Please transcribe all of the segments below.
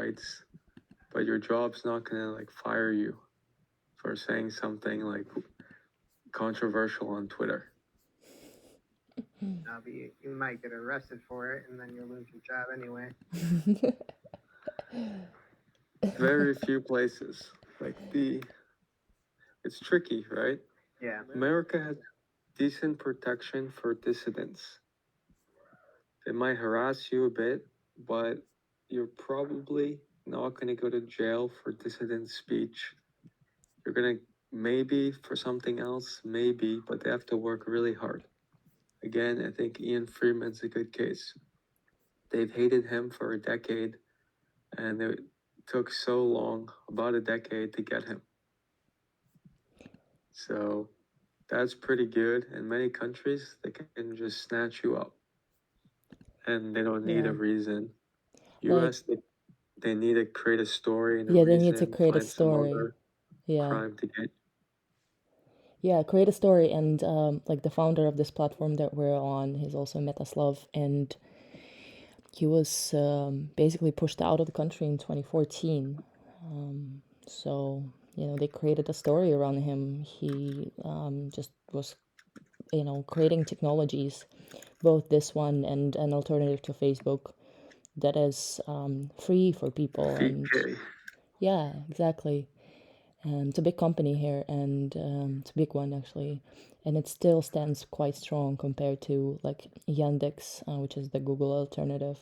rights, but your job's not gonna like fire you for saying something like controversial on Twitter. No, but you might get arrested for it, and then you'll lose your job anyway. Very few places. It's tricky, right? Yeah. America has decent protection for dissidents. They might harass you a bit, but you're probably not going to go to jail for dissident speech. You're going to maybe for something else, maybe, but they have to work really hard. Again, I think Ian Freeman's a good case. They've hated him for a decade, and it took so long, about a decade, to get him. So that's pretty good. In many countries, they can just snatch you up, and they don't need Yeah. a reason. Like, US, they need to create a story and a yeah, they reason, need to create a find some story. other Yeah. crime to get. Yeah, create a story. And like the founder of this platform that we're on, he's also Metaslav, and he was basically pushed out of the country in 2014. So, you know, they created a story around him. He just was, you know, creating technologies, both this one and an alternative to Facebook that is free for people. And VK. yeah, exactly. It's a big company here, and it's a big one actually, and it still stands quite strong compared to like Yandex, which is the Google alternative,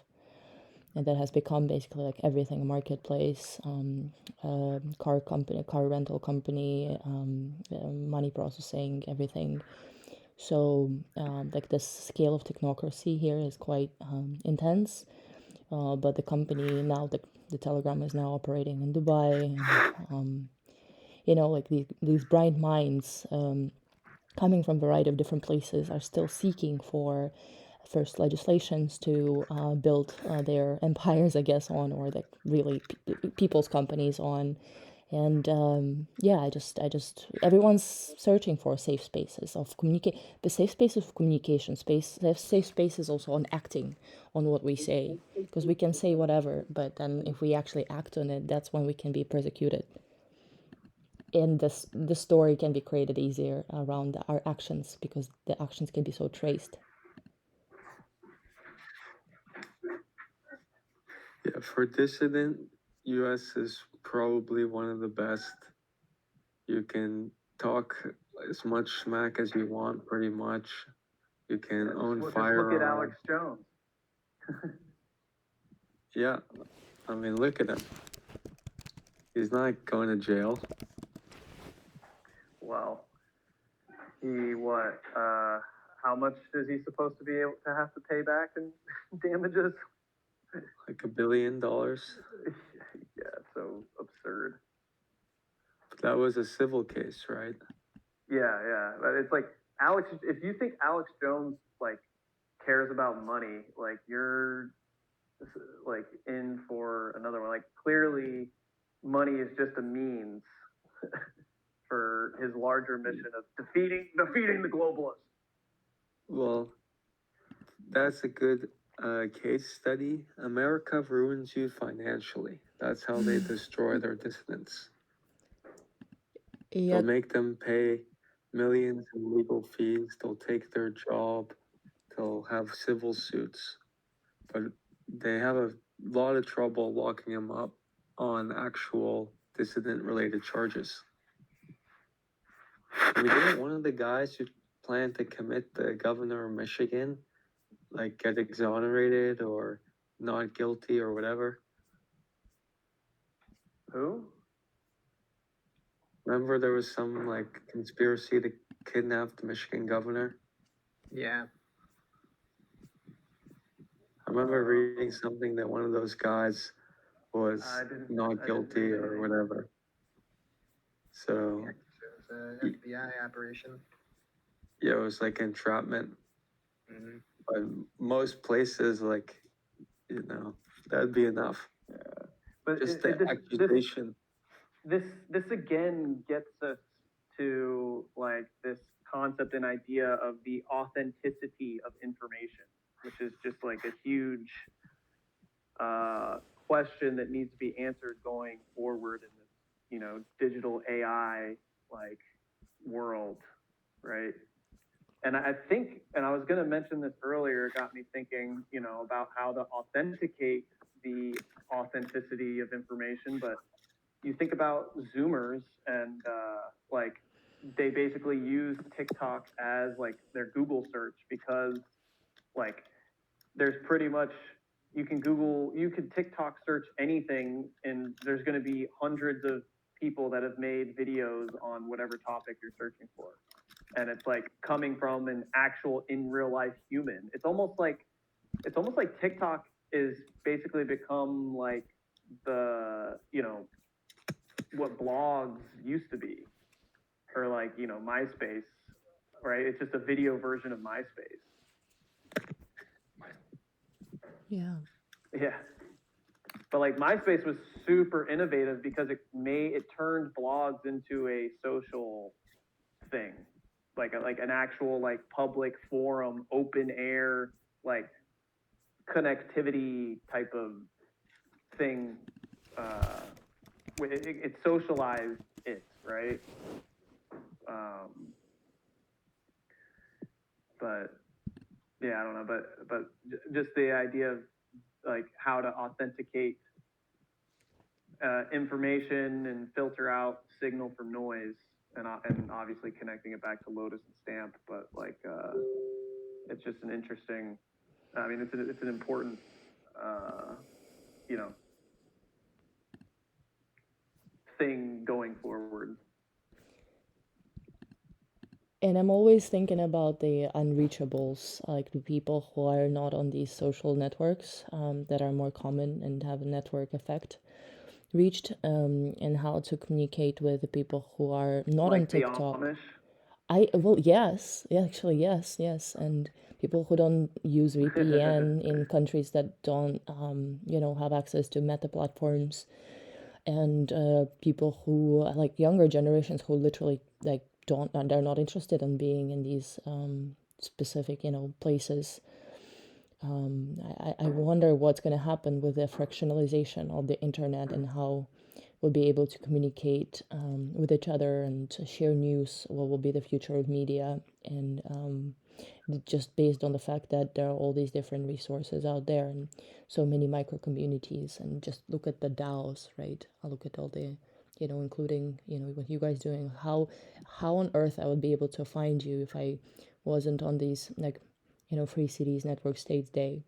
and that has become basically like everything: a marketplace, car company, car rental company, money processing, everything. So like the scale of technocracy here is quite intense, but the company now, the Telegram is now operating in Dubai. And, you know, like these bright minds coming from a variety of different places are still seeking for first legislations to build their empires, I guess, on, or like really people's companies on. And yeah, I just everyone's searching for safe spaces of communicate, the safe spaces of communication space, safe spaces also on acting on what we say, because we can say whatever, but then if we actually act on it, that's when we can be persecuted. And the story can be created easier around our actions, because the actions can be so traced. Yeah, for dissident, US is probably one of the best. You can talk as much smack as you want, pretty much. You can own firearms. Just look at Alex Jones. Yeah, I mean, look at him. He's not going to jail. Well, how much is he supposed to be able to have to pay back in damages? Like $1 billion. Yeah, so absurd. But that was a civil case, right? Yeah, but it's like Alex. If you think Alex Jones like cares about money, like you're like in for another one. Like clearly, money is just a means for his larger mission of defeating the globalists. Well, that's a good case study. America ruins you financially. That's how they destroy their dissidents. Yeah. They'll make them pay millions in legal fees. They'll take their job. They'll have civil suits. But they have a lot of trouble locking them up on actual dissident-related charges. I mean, didn't one of the guys who planned to commit the governor of Michigan like get exonerated or not guilty or whatever? Who? Remember there was some like conspiracy to kidnap the Michigan governor? Yeah. I remember reading something that one of those guys was not guilty or whatever. So It was an FBI operation. yeah, it was like entrapment. Mm-hmm. But most places, like, you know, that'd be enough. Yeah. But just the accusation. This again gets us to like this concept and idea of the authenticity of information, which is just like a huge question that needs to be answered going forward in this, you know, digital AI like world, right? And I think, and I was going to mention this earlier, it got me thinking, you know, about how to authenticate the authenticity of information. But you think about Zoomers and like they basically use TikTok as like their Google search because like there's pretty much you could TikTok search anything and there's going to be hundreds of people that have made videos on whatever topic you're searching for. And it's like coming from an actual in real life human. It's almost like TikTok is basically become like the, you know, what blogs used to be, or like, you know, MySpace, right? It's just a video version of MySpace. Yeah. Yeah. But like MySpace was super innovative because it turned blogs into a social thing, like an actual like public forum, open air, like connectivity type of thing. It socialized it, right? But yeah, I don't know, but just the idea of like how to authenticate information and filter out signal from noise, and obviously connecting it back to Lotus and Stamp, but like it's just an interesting. I mean, it's an important, you know, thing going forward. And I'm always thinking about the unreachables, like the people who are not on these social networks that are more common and have a network effect reached, and how to communicate with the people who are not on Like the TikTok. Amish. Well, yes, yeah, actually, yes, and people who don't use VPN in countries that don't, you know, have access to meta platforms, and people who like younger generations who literally like they're not interested in being in these specific, you know, places. I wonder what's going to happen with the fractionalization of the internet and how we'll be able to communicate with each other and to share news. What will be the future of media? And just based on the fact that there are all these different resources out there and so many micro communities, and just look at the DAOs, right? I look at all the, you know, including, you know, what you guys doing. How on earth I would be able to find you if I wasn't on these, like, you know, Free Cities Network States Day,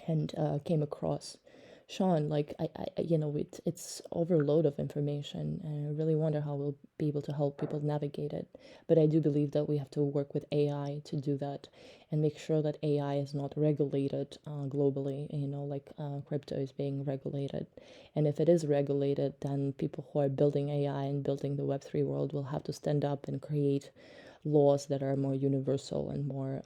and came across Sean. Like I you know, it's overload of information, and I really wonder how we'll be able to help people navigate it. But I do believe that we have to work with AI to do that, and make sure that AI is not regulated globally. You know, like crypto is being regulated, and if it is regulated, then people who are building AI and building the Web3 world will have to stand up and create laws that are more universal and more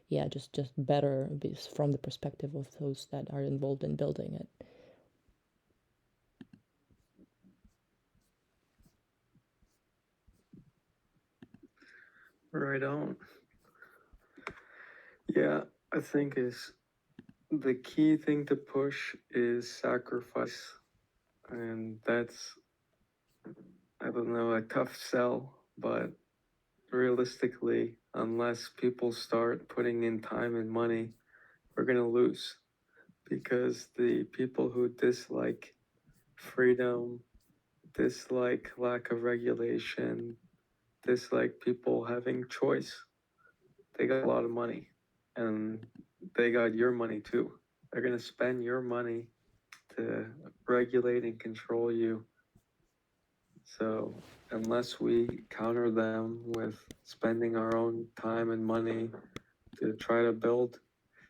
yeah, just better from the perspective of those that are involved in building it. Right on. Yeah, I think is the key thing to push is sacrifice, and that's, I don't know, a tough sell, but realistically, unless people start putting in time and money, we're gonna lose, because the people who dislike freedom, dislike lack of regulation, dislike people having choice, they got a lot of money, and they got your money too. They're gonna spend your money to regulate and control you. So unless we counter them with spending our own time and money to try to build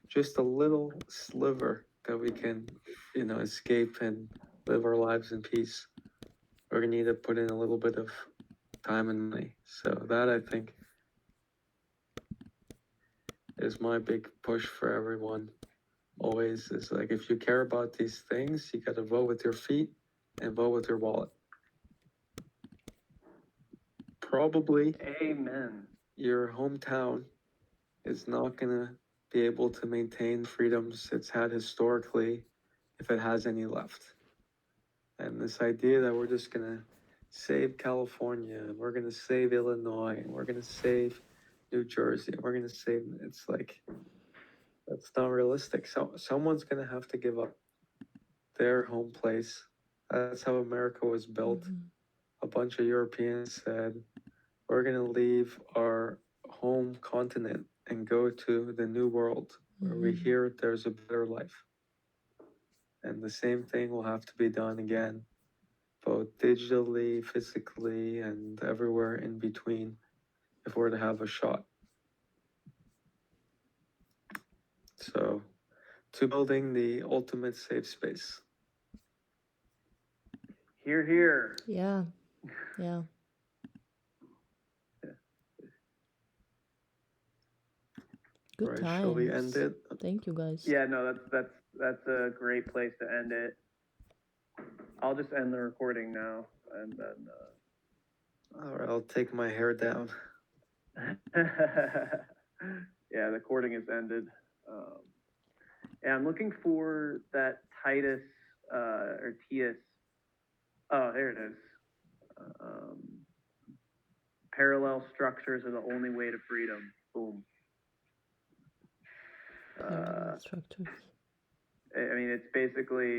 just a little sliver that we can, you know, escape and live our lives in peace, we're gonna need to put in a little bit of time and money. So that, I think, is my big push for everyone. Always is like, if you care about these things, you gotta vote with your feet and vote with your wallet. Probably Amen. your hometown is not gonna be able to maintain freedoms it's had historically, if it has any left. And this idea that we're just gonna save California, and we're gonna save Illinois, and we're gonna save New Jersey, and we're gonna save, it's like, that's not realistic. So someone's gonna have to give up their home place. That's how America was built. Mhm. A bunch of Europeans said, we're gonna leave our home continent and go to the new world where we Mhm. hear there's a better life. And the same thing will have to be done again, both digitally, physically, and everywhere in between, if we're to have a shot. So, to building the ultimate safe space. Here, here. Yeah. Yeah. Good Right, times. shall we end it? Thank you guys. Yeah, no, that's a great place to end it. I'll just end the recording now, and then. All right, I'll take my hair down. Yeah, the recording is ended. Yeah, I'm looking for that Titus or Titus. Oh, there it is. Parallel structures are the only way to freedom. Boom. Parallel structures. I mean, it's basically